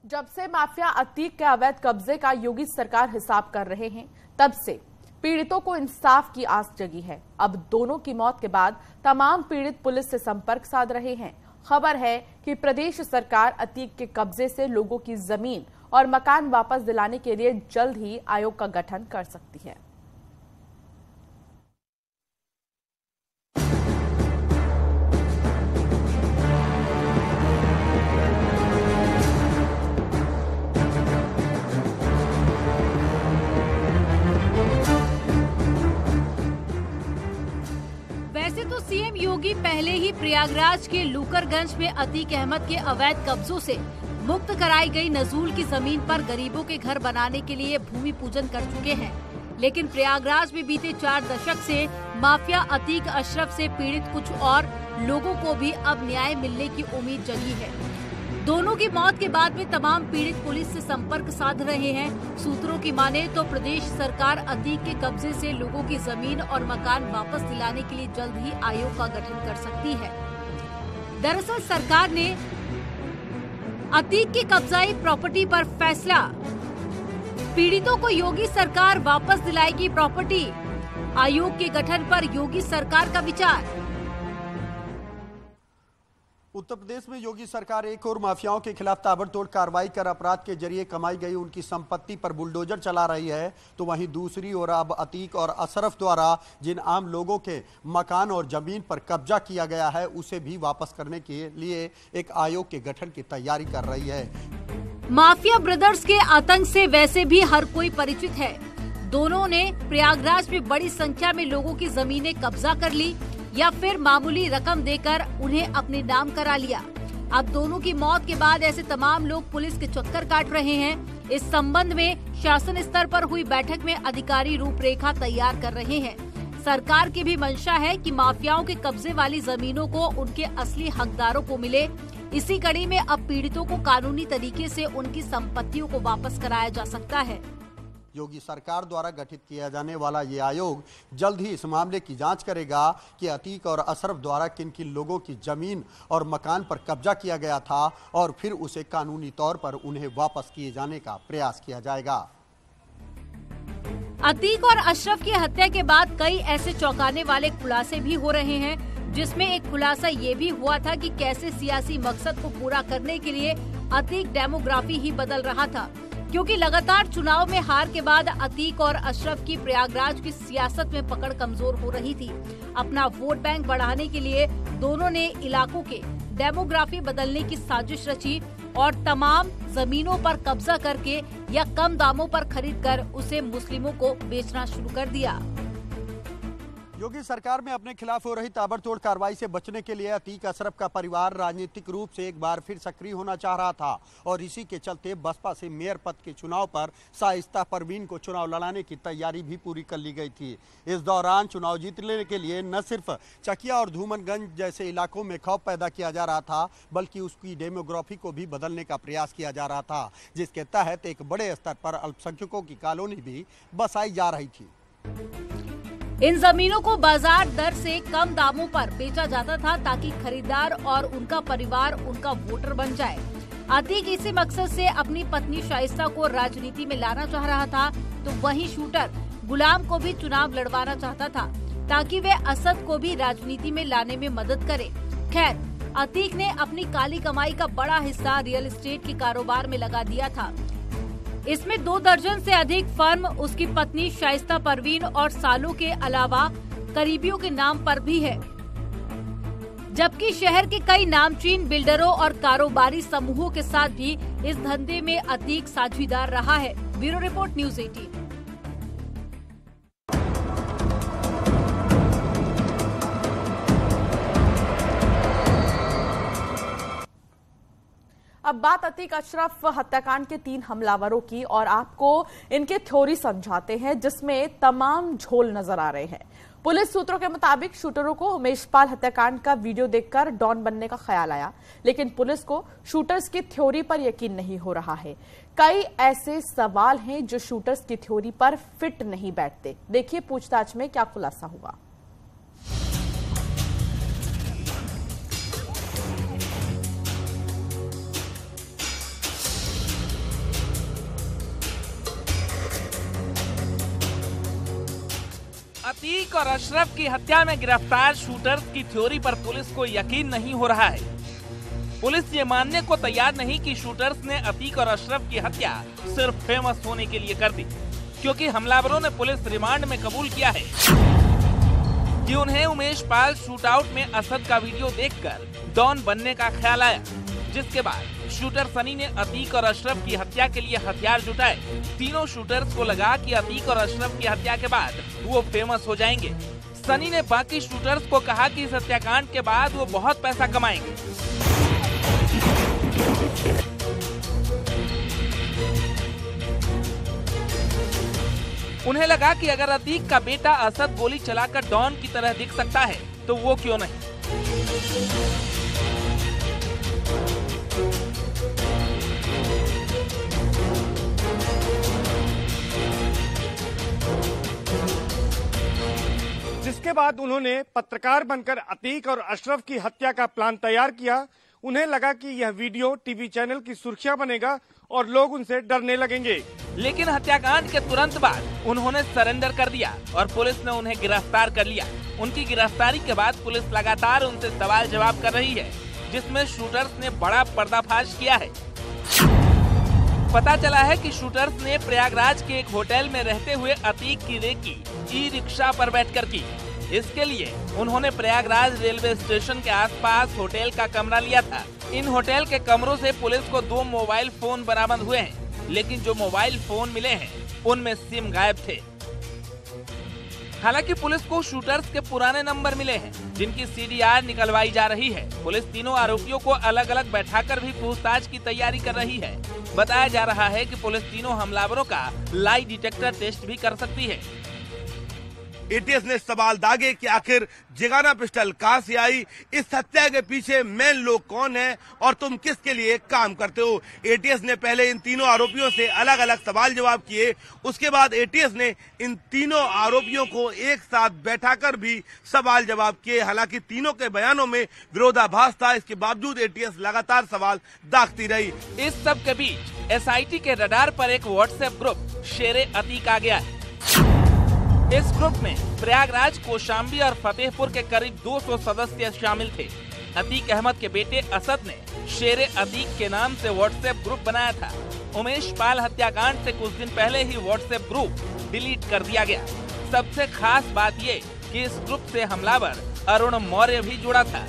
जब से माफिया अतीक के अवैध कब्जे का योगी सरकार हिसाब कर रहे हैं, तब से पीड़ितों को इंसाफ की आस जगी है। अब दोनों की मौत के बाद तमाम पीड़ित पुलिस से संपर्क साध रहे हैं। खबर है कि प्रदेश सरकार अतीक के कब्जे से लोगों की जमीन और मकान वापस दिलाने के लिए जल्द ही आयोग का गठन कर सकती है। वैसे तो सीएम योगी पहले ही प्रयागराज के लूकरगंज में अतीक अहमद के अवैध कब्जों से मुक्त कराई गई नजूल की जमीन पर गरीबों के घर बनाने के लिए भूमि पूजन कर चुके हैं, लेकिन प्रयागराज में बीते 4 दशक से माफिया अतीक अशरफ से पीड़ित कुछ और लोगों को भी अब न्याय मिलने की उम्मीद जगी है। दोनों की मौत के बाद में तमाम पीड़ित पुलिस से संपर्क साध रहे हैं। सूत्रों की माने तो प्रदेश सरकार अतीक के कब्जे से लोगों की जमीन और मकान वापस दिलाने के लिए जल्द ही आयोग का गठन कर सकती है। दरअसल सरकार ने अतीक की कब्जाई प्रॉपर्टी पर फैसला, पीड़ितों को योगी सरकार वापस दिलाएगी प्रॉपर्टी, आयोग के गठन पर योगी सरकार का विचार। उत्तर प्रदेश में योगी सरकार एक और माफियाओं के खिलाफ ताबड़तोड़ कार्रवाई कर अपराध के जरिए कमाई गई उनकी संपत्ति पर बुलडोजर चला रही है, तो वहीं दूसरी ओर अब अतीक और अशरफ द्वारा जिन आम लोगों के मकान और जमीन पर कब्जा किया गया है उसे भी वापस करने के लिए एक आयोग के गठन की तैयारी कर रही है। माफिया ब्रदर्स के आतंक से वैसे भी हर कोई परिचित है। दोनों ने प्रयागराज में बड़ी संख्या में लोगों की जमीनें कब्जा कर ली या फिर मामूली रकम देकर उन्हें अपने नाम करा लिया। अब दोनों की मौत के बाद ऐसे तमाम लोग पुलिस के चक्कर काट रहे हैं। इस संबंध में शासन स्तर पर हुई बैठक में अधिकारी रूपरेखा तैयार कर रहे हैं। सरकार की भी मंशा है कि माफियाओं के कब्जे वाली जमीनों को उनके असली हकदारों को मिले। इसी कड़ी में अब पीड़ितों को कानूनी तरीके से उनकी संपत्तियों को वापस कराया जा सकता है। योगी सरकार द्वारा गठित किया जाने वाला ये आयोग जल्द ही इस मामले की जांच करेगा कि अतीक और अशरफ द्वारा किन किन लोगों की जमीन और मकान पर कब्जा किया गया था और फिर उसे कानूनी तौर पर उन्हें वापस किए जाने का प्रयास किया जाएगा। अतीक और अशरफ की हत्या के बाद कई ऐसे चौंकाने वाले खुलासे भी हो रहे हैं, जिसमें एक खुलासा ये भी हुआ था कि कैसे सियासी मकसद को पूरा करने के लिए अतीक डेमोग्राफी ही बदल रहा था, क्योंकि लगातार चुनाव में हार के बाद अतीक और अशरफ की प्रयागराज की सियासत में पकड़ कमजोर हो रही थी। अपना वोट बैंक बढ़ाने के लिए दोनों ने इलाकों के डेमोग्राफी बदलने की साजिश रची और तमाम जमीनों पर कब्जा करके या कम दामों पर खरीदकर उसे मुस्लिमों को बेचना शुरू कर दिया। योगी सरकार में अपने खिलाफ हो रही ताबड़तोड़ कार्रवाई से बचने के लिए अतीक अशरफ का परिवार राजनीतिक रूप से एक बार फिर सक्रिय होना चाह रहा था और इसी के चलते बसपा से मेयर पद के चुनाव पर शाइस्ता परवीन को चुनाव लड़ाने की तैयारी भी पूरी कर ली गई थी। इस दौरान चुनाव जीतने के लिए न सिर्फ चकिया और धूमनगंज जैसे इलाकों में खौफ पैदा किया जा रहा था, बल्कि उसकी डेमोग्राफी को भी बदलने का प्रयास किया जा रहा था, जिसके तहत एक बड़े स्तर पर अल्पसंख्यकों की कॉलोनी भी बसाई जा रही थी। इन जमीनों को बाजार दर से कम दामों पर बेचा जाता था ताकि खरीदार और उनका परिवार उनका वोटर बन जाए। अतीक इसी मकसद से अपनी पत्नी शाइस्ता को राजनीति में लाना चाह रहा था, तो वहीं शूटर गुलाम को भी चुनाव लड़वाना चाहता था ताकि वे असद को भी राजनीति में लाने में मदद करे। खैर, अतीक ने अपनी काली कमाई का बड़ा हिस्सा रियल एस्टेट के कारोबार में लगा दिया था। इसमें 2 दर्जन से अधिक फर्म उसकी पत्नी शाइस्ता परवीन और सालों के अलावा करीबियों के नाम पर भी है, जबकि शहर के कई नामचीन बिल्डरों और कारोबारी समूहों के साथ भी इस धंधे में अतीक साझीदार रहा है। Bureau report, news 18। अब बात अतीक अशरफ हत्याकांड के 3 हमलावरों की, और आपको इनके थ्योरी समझाते हैं जिसमें तमाम झोल नजर आ रहे हैं। पुलिस सूत्रों के मुताबिक शूटरों को उमेशपाल हत्याकांड का वीडियो देखकर डॉन बनने का ख्याल आया, लेकिन पुलिस को शूटर्स की थ्योरी पर यकीन नहीं हो रहा है। कई ऐसे सवाल हैं जो शूटर्स की थ्योरी पर फिट नहीं बैठते। देखिए पूछताछ में क्या खुलासा हुआ। अतीक और अशरफ की हत्या में गिरफ्तार शूटर्स की थ्योरी पर पुलिस को यकीन नहीं हो रहा है। पुलिस ये मानने को तैयार नहीं कि शूटर्स ने अतीक और अशरफ की हत्या सिर्फ फेमस होने के लिए कर दी, क्योंकि हमलावरों ने पुलिस रिमांड में कबूल किया है कि उन्हें उमेश पाल शूटआउट में असद का वीडियो देखकर डॉन बनने का ख्याल आया, जिसके बाद शूटर सनी ने अतीक और अशरफ की हत्या के लिए हथियार जुटाए। तीनों शूटर्स को लगा कि अतीक और अशरफ की हत्या के बाद वो फेमस हो जाएंगे। सनी ने बाकी शूटर्स को कहा कि इस हत्याकांड के बाद वो बहुत पैसा कमाएंगे। उन्हें लगा कि अगर अतीक का बेटा असद गोली चलाकर डॉन की तरह दिख सकता है तो वो क्यों नहीं। जिसके बाद उन्होंने पत्रकार बनकर अतीक और अशरफ की हत्या का प्लान तैयार किया। उन्हें लगा कि यह वीडियो टीवी चैनल की सुर्खियां बनेगा और लोग उनसे डरने लगेंगे। लेकिन हत्याकांड के तुरंत बाद उन्होंने सरेंडर कर दिया और पुलिस ने उन्हें गिरफ्तार कर लिया। उनकी गिरफ्तारी के बाद पुलिस लगातार उनसे सवाल जवाब कर रही है, जिसमें शूटर्स ने बड़ा पर्दाफाश किया है। पता चला है कि शूटर्स ने प्रयागराज के एक होटल में रहते हुए अतीक की रेकी ई-रिक्शा पर बैठकर की। इसके लिए उन्होंने प्रयागराज रेलवे स्टेशन के आसपास होटल का कमरा लिया था। इन होटल के कमरों से पुलिस को 2 मोबाइल फोन बरामद हुए हैं, लेकिन जो मोबाइल फोन मिले हैं उनमें सिम गायब थे। हालांकि पुलिस को शूटर्स के पुराने नंबर मिले हैं, जिनकी सीडीआर निकलवाई जा रही है। पुलिस तीनों आरोपियों को अलग अलग बैठाकर भी पूछताछ की तैयारी कर रही है। बताया जा रहा है कि पुलिस तीनों हमलावरों का लाई डिटेक्टर टेस्ट भी कर सकती है। एटीएस ने सवाल दागे कि आखिर जिगाना पिस्टल कहां से आई, इस हत्या के पीछे मेन लोग कौन है और तुम किसके लिए काम करते हो। एटीएस ने पहले इन तीनों आरोपियों से अलग अलग सवाल जवाब किए। उसके बाद एटीएस ने इन तीनों आरोपियों को एक साथ बैठाकर भी सवाल जवाब किए। हालांकि तीनों के बयानों में विरोधाभास था, इसके बावजूद एटीएस लगातार सवाल दागती रही। इस सब के बीच एसआईटी के रडार पर एक व्हाट्सएप ग्रुप शेरे अतीक आ गया है। इस ग्रुप में प्रयागराज, कौशाम्बी और फतेहपुर के करीब 200 सदस्य शामिल थे। अतीक अहमद के बेटे असद ने शेरे अतीक के नाम से व्हाट्सएप ग्रुप बनाया था। उमेश पाल हत्याकांड से कुछ दिन पहले ही व्हाट्सएप ग्रुप डिलीट कर दिया गया। सबसे खास बात ये कि इस ग्रुप से हमलावर अरुण मौर्य भी जुड़ा था।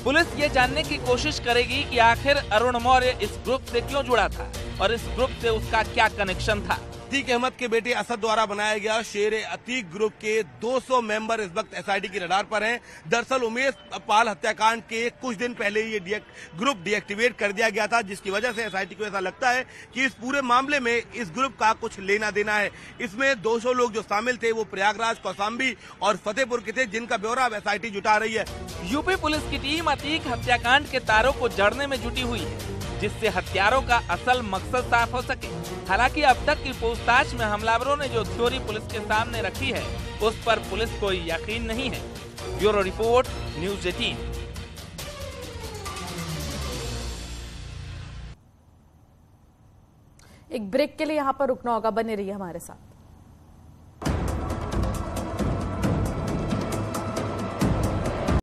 पुलिस ये जानने की कोशिश करेगी कि आखिर अरुण मौर्य इस ग्रुप से क्यों जुड़ा था और इस ग्रुप से उसका क्या कनेक्शन था। अतीक अहमद के बेटे असद द्वारा बनाया गया शेरे अतीक ग्रुप के 200 मेंबर इस वक्त एसआईटी की रडार पर हैं। दरअसल उमेश पाल हत्याकांड के कुछ दिन पहले ये ग्रुप डीएक्टिवेट कर दिया गया था, जिसकी वजह से एसआईटी को ऐसा लगता है कि इस पूरे मामले में इस ग्रुप का कुछ लेना देना है। इसमें 200 लोग जो शामिल थे वो प्रयागराज, कौशाम्बी और फतेहपुर के थे, जिनका ब्यौरा अब एसआईटी जुटा रही है। यूपी पुलिस की टीम अतीक हत्याकांड के तारों को जड़ने में जुटी हुई है, जिससे हत्यारों का असल मकसद साफ हो सके। हालांकि अब तक की पूछताछ में हमलावरों ने जो थ्योरी पुलिस के सामने रखी है उस पर पुलिस को यकीन नहीं है। Bureau report, news 18। एक ब्रेक के लिए यहाँ पर रुकना होगा, बने रहिए हमारे साथ।